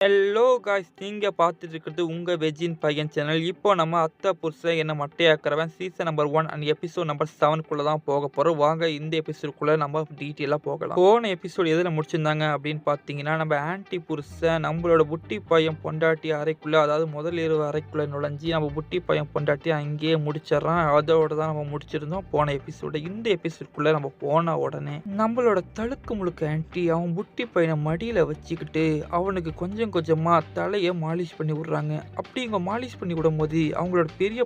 Hello guys, நீங்கள் பார்த்துட்டு இருக்கிறது உங்கள் வெஜ்ஜின் பையன் சேனல். இப்போ நம்ம அத்தை புருஷன் என்ன மட்டையாக்குறவன் season number 1 and episode number 7 தான் போக போகிறோம். வாங்க இந்த எபிசோடுக்குள்ளே நம்ம டீட்டெயிலாக போகலாம். போன எபிசோடு எதில் முடிச்சிருந்தாங்க அப்படின்னு பார்த்தீங்கன்னா, நம்ம ஆன்டி புருஷன் நம்மளோட புட்டி பையன் பொண்டாட்டி அறைக்குள்ளே, அதாவது முதல் இரவு அறைக்குள்ளே நுழைஞ்சி நம்ம புட்டி பையன் பொண்டாட்டி அங்கேயே முடிச்சிடறான். அதோட தான் நம்ம முடிச்சிருந்தோம் போன எபிசோடு. இந்த எபிசோடுக்குள்ளே நம்ம போன உடனே நம்மளோட தழுக்கு முழுக்க ஆன்டி அவன் புட்டி பையனை மடியில் வச்சுக்கிட்டு அவனுக்கு கொஞ்சம் கொஞ்சமா தலையை மாலிஷ் பண்ணி விடுறாங்க. அப்படி இவங்க மாலிஷ் பண்ணி விடும்போது அவங்களோட பெரிய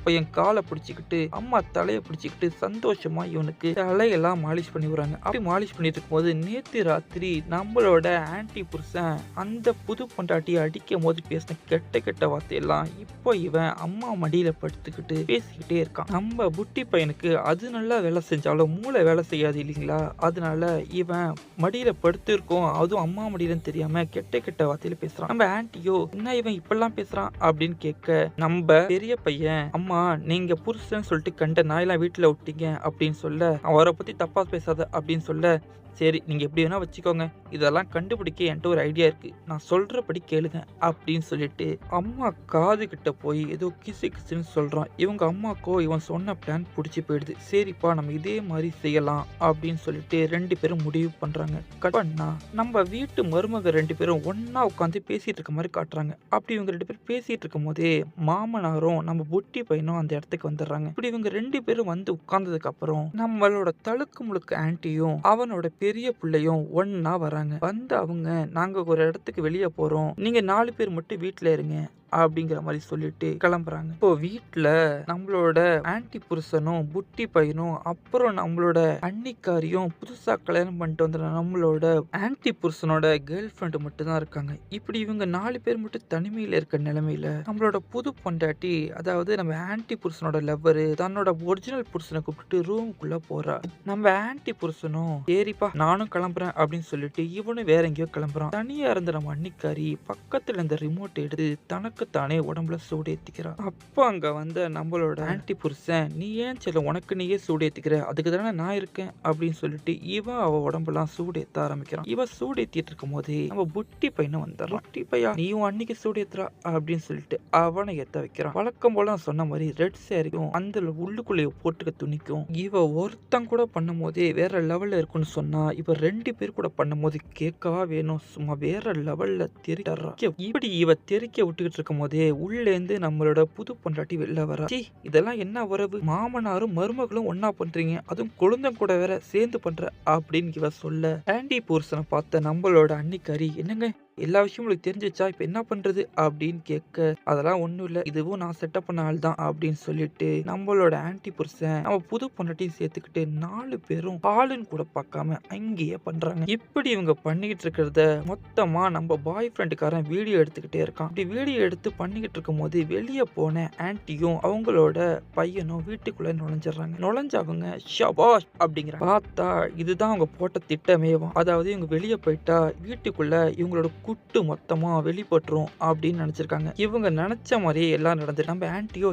பையன் காலை பிடிச்சிக்கிட்டு அம்மா தலையை பிடிச்சிக்கிட்டு சந்தோஷமா இவனுக்கு தலையெல்லாம் மாலிஷ் பண்ணி விடுறாங்க. அப்படி மாலிஷ் பண்ணிட்டு இருக்கும்போது நேத்து ராத்திரி நம்மளோட ஆன்டி புருஷன் அந்த புது பொண்டாட்டியை அடிக்கும் போது பேசின கெட்ட கெட்ட வார்த்தையெல்லாம் இப்போ இவன் அம்மா மடியில படுத்துக்கிட்டு பேசிக்கிட்டே இருக்கான். நம்ம புட்டி பையனுக்கு அது நல்லா வேலை செஞ்சாலும் மூளை வேலை செய்யாது இல்லைங்களா? அதனால இவன் மடியில படுத்து இருக்கோம், அதுவும் அம்மா மடியிலன்னு தெரியாம கெட்ட கெட்ட வார்த்தையில பேசுறான். நம்ம ஆன்டியோ என்ன இவன் இப்பெல்லாம் பேசுறான் அப்படின்னு கேட்க, நம்ம பெரிய பையன் அம்மா நீங்க புருஷன் சொல்லிட்டு கண்ட நாயெல்லாம் வீட்டுல விட்டீங்க அப்படின்னு சொல்ல, அவரை பத்தி தப்பா பேசாத அப்படின்னு சொல்ல, சரி நீங்க எப்படி வேணா வச்சுக்கோங்க, இதெல்லாம் கண்டுபிடிக்க என்கிட்ட ஒரு ஐடியா இருக்கு, நான் சொல்றபடி கேளுங்க அப்படின்னு சொல்லிட்டு அம்மா காது கிட்ட போய் ஏதோ கிசு கிசுன்னு சொல்றான். இவங்க அம்மாக்கோ இவன் சொன்ன பிளான் பிடிச்சி போயிடுது. சரிப்பா நம்ம இதே மாதிரி செய்யலாம் அப்படின்னு சொல்லிட்டு 2 பேரும் முடிவு பண்றாங்க. கட் பண்ணா நம்ம வீட்டு மருமக 2 பேரும் ஒன்னா உட்காந்து பேசிட்டு இருக்க மாதிரி காட்டுறாங்க. அப்படி இவங்க 2 பேரும் பேசிட்டு இருக்கும் போதே மாமனாரும் நம்ம புட்டி பையனும் அந்த இடத்துக்கு வந்துடுறாங்க. இப்படி இவங்க 2 பேரும் வந்து உட்கார்ந்ததுக்கு அப்புறம் நம்மளோட தழுக்கு முழுக்க ஆன்டியும் அவனோட பெரிய பிள்ளையும் ஒன்னா வராங்க. வந்து அவங்க நாங்க ஒரு இடத்துக்கு வெளியே போறோம், நீங்க 4 பேர் மட்டும் வீட்டுல இருங்க அப்படிங்கிற மாதிரி சொல்லிட்டு கிளம்புறாங்க. இப்போ வீட்டுல நம்மளோட ஆன்டி புருஷனும் புட்டி பையனும் அப்புறம் நம்மளோட அன்னிக்காரியும் புதுசா கல்யாணம் பண்ணிட்டு வந்த நம்மளோட ஆன்டி புருஷனோட கேர்ள் ஃப்ரெண்டு மட்டும் தான் இருக்காங்க. இப்படி இவங்க 4 பேர் மட்டும் தனிமையில இருக்க நிலைமையில நம்மளோட புது பொண்டாட்டி, அதாவது நம்ம ஆன்டி புருஷனோட லவ்வரு தன்னோட ஒரிஜினல் புருஷனை கூப்பிட்டு ரூமுக்குள்ள போறா. நம்ம ஆன்டி புருஷனும் சரிப்பா நானும் கிளம்புறேன் அப்படின்னு சொல்லிட்டு இவனும் வேற எங்கேயோ கிளம்புறான். தனியா இருந்த நம்ம அன்னிக்காரி பக்கத்துல இருந்த ரிமோட் எடுத்து தனக்கு தானே உடம்புல சூடேத்திக்கிறான். அப்ப அங்க வந்த நம்மளோட ஆன்டி புருஷன், நீ ஏன் செல்ல உனக்கு நீயே சூடேத்திக்கிற, அதுக்கு தானே நான் இருக்கேன் அப்படின்னு சொல்லிட்டு இவன் அவ உடம்பெல்லாம் சூடேத்த ஆரம்பிக்கிறான். இவ சூடேத்திட்டு இருக்கும் போதே நம்ம புட்டி பையனும் வந்துடுறான். புட்டி பையா நீயும் அன்னைக்கு சூடேத்துறா அப்படின்னு சொல்லிட்டு அவனை ஏத்த வைக்கிறான். வழக்கம் போல நான் சொன்ன மாதிரி ரெட் சேரிக்கும் அந்த உள்ளுக்குள்ளேயே போட்டுக்க துணிக்கும் இவ ஒருத்தன் கூட பண்ணும் போதே வேற லெவல்ல இருக்குன்னு சொன்னா, இவ 2 பேர் கூட பண்ணும் போது கேட்கவா வேணும், சும்மா வேற லெவல்ல தெரிறா. இப்படி இவ தெரிக்க விட்டுக்கிட்டு இருக்கும் போதே உள்ளேந்து நம்மளோட புது பொண்டாட்டி வெளில வரா. இதெல்லாம் என்ன உறவு, மாமனாரும் மருமகளும் ஒன்னா பண்றீங்க, அதுவும் குழந்தை கூட வேற சேர்ந்து பண்ற அப்படின்னு இவ சொல்ல, ஆன்டி புருஷனை பார்த்த நம்மளோட அன்னிக்காரி, என்னங்க எல்லா விஷயமும் உங்களுக்கு தெரிஞ்சிச்சா, இப்ப என்ன பண்றது அப்படின்னு கேட்க, அதெல்லாம் ஒண்ணும் இல்ல, இதுவும் நான் செட்டப் பண்ண ஆள் தான் அப்படின்னு சொல்லிட்டு நம்மளோட ஆன்டி புருஷன் நம்ம புது பொண்டாட்டியும் சேர்த்துக்கிட்டு 4 பேரும் ஆளுன்னு கூட பார்க்காம அங்கேயே பண்றாங்க. இப்படி இவங்க பண்ணிக்கிட்டு இருக்கிறத மொத்தமா நம்ம பாய் ஃப்ரெண்டுக்காரன் வீடியோ எடுத்துக்கிட்டே இருக்கான். இப்படி வீடியோ எடுத்து பண்ணிக்கிட்டு இருக்கும் போது வெளியே போன ஆன்டியும் அவங்களோட பையனும் வீட்டுக்குள்ள நுழைஞ்ச அவங்க ஷபாஷ் அப்படிங்கிற பார்த்தா இதுதான் அவங்க போட்ட திட்டமேவும். அதாவது இவங்க வெளியே போயிட்டா வீட்டுக்குள்ள இவங்களோட குட்டு மொத்தமா வெளிப்பட்டுரும் அப்படின்னு நினைச்சிருக்காங்க. இவங்க நினைச்ச மாதிரியே எல்லாம் நடந்து. நம்ம ஆன்டியோ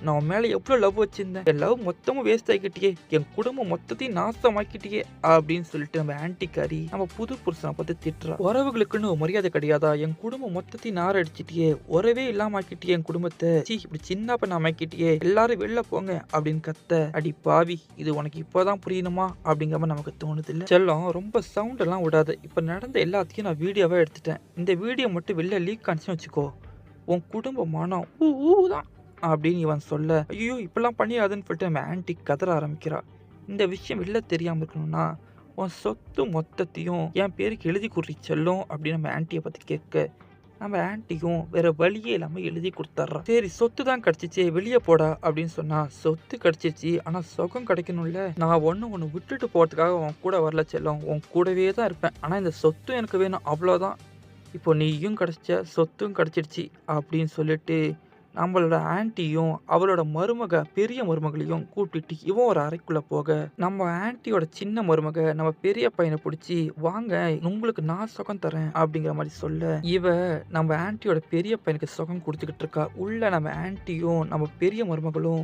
நான் மேல எவ்வளவு லவ் வச்சிருந்தேன், என் லவ் மொத்தமும் வேஸ்ட் ஆகிக்கிட்டியே, என் குடும்பம் மொத்தத்தையும் நாசமாக்கிட்டியே அப்படின்னு சொல்லிட்டு நம்ம ஆன்டிக்காரி நம்ம புது புருஷனை பார்த்து திட்டுறா. உறவுகளுக்குன்னு மரியாதை கிடையாதா, என் குடும்பம் மொத்தத்தையும் நார அடிச்சிட்டியே, உறவே இல்லாம ஆக்கிட்டியே என் குடும்பத்தை, இப்படி சின்ன பண்ண அமைக்கிட்டியே, எல்லாரும் வெளில போங்க அப்படின்னு கத்த, அடி பாவி இது உனக்கு இப்பதான் புரியணுமா அப்படிங்கிற மாதிரி நமக்கு தோணுது இல்ல செல்லம். ரொம்ப சவுண்ட் எல்லாம் விடாது, இப்ப நடந்த எல்லாத்தையும் நான் வீடியோவா எடுத்துட்டேன், இந்த வீடியோ மட்டும் வெளில லீக் ஆனிச்சுன்னு வச்சுக்கோ, உன் குடும்ப மானம் தான் அப்படின்னு இவன் சொல்ல, ஐயோ இப்பெல்லாம் பண்ணியாதுன்னு சொல்லிட்டு நம்ம ஆன்டி கதற ஆரம்பிக்கிறா. இந்த விஷயம் வெளில தெரியாம இருக்கணும்னா உன் சொத்து மொத்தத்தையும் என் பேருக்கு எழுதி கொடுறி செல்லும் அப்படின்னு நம்ம ஆன்டியை பத்தி கேட்க, நம்ம ஆன்டியும் வேற வழியே இல்லாம எழுதி கொடுத்துட்றான். சரி சொத்து தான் கிடைச்சிச்சு வெளியே போடா அப்படின்னு சொன்னா, சொத்து கிடைச்சிச்சு ஆனா சுகம் கிடைக்கணும்ல, நான் ஒண்ணு விட்டுட்டு போறதுக்காக உன் கூட வரல செல்லம், உன் கூடவே தான் இருப்பேன், ஆனா இந்த சொத்தும் எனக்கு வேணும் அவ்வளோதான், இப்போ நீயும் கிடைச்ச சொத்தும் கிடைச்சிடுச்சு அப்படின்னு சொல்லிட்டு நம்மளோட ஆன்டியும் அவளோட பெரிய மருமகளையும் கூட்டிட்டு இவன் ஒரு அறைக்குள்ள போக, நம்ம ஆன்டியோட சின்ன மருமக நம்ம பெரிய பையனை பிடிச்சி வாங்க உங்களுக்கு நான் சுகம் தரேன் அப்படிங்கிற மாதிரி சொல்ல, இவ நம்ம ஆன்டியோட பெரிய பையனுக்கு சுகம் கொடுத்துக்கிட்டு இருக்கா. உள்ள நம்ம ஆன்டியும் நம்ம பெரிய மருமகளும்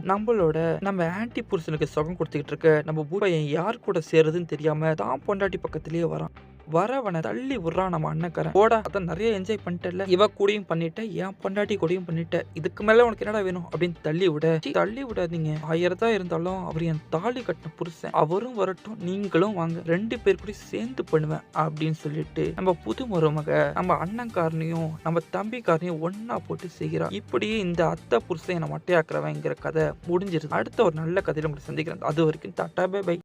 நம்ம ஆன்டி புருஷனுக்கு சுகம் கொடுத்துக்கிட்டு இருக்க. நம்ம பையன் யார் கூட சேருதுன்னு தெரியாம தான் பொண்டாட்டி பக்கத்திலேயே வரான். வரவனை தள்ளி விடுறான் நம்ம அண்ணக்காரன். போடா, அதான் நிறைய என்ஜாய் பண்ணிட்டல, இவ கூடயும் பண்ணிட்ட, என் பொண்டாட்டி கூடயும் பண்ணிட்ட, இதுக்கு மேல உனக்கு என்னடா வேணும் அப்படின்னு தள்ளி விட. தள்ளி விடாதீங்க, 1000 தான் இருந்தாலும் அவர் என் தாலி கட்டின புருஷன், அவரும் வரட்டும், நீங்களும் வாங்க, 2 பேர் கூட சேர்ந்து பண்ணுவேன் அப்படின்னு சொல்லிட்டு நம்ம புது மருமக நம்ம அண்ணன்காரனையும் நம்ம தம்பிக்காரனையும் ஒன்னா போட்டு செய்கிறான். இப்படியே இந்த அத்தை புருஷன் என்ன மட்டையாக்குறவங்கிற கதை முடிஞ்சிருது. அடுத்த ஒரு நல்ல கதையில உங்களை சந்திக்கிறேன். அது வரைக்கும் டாடா பை பை.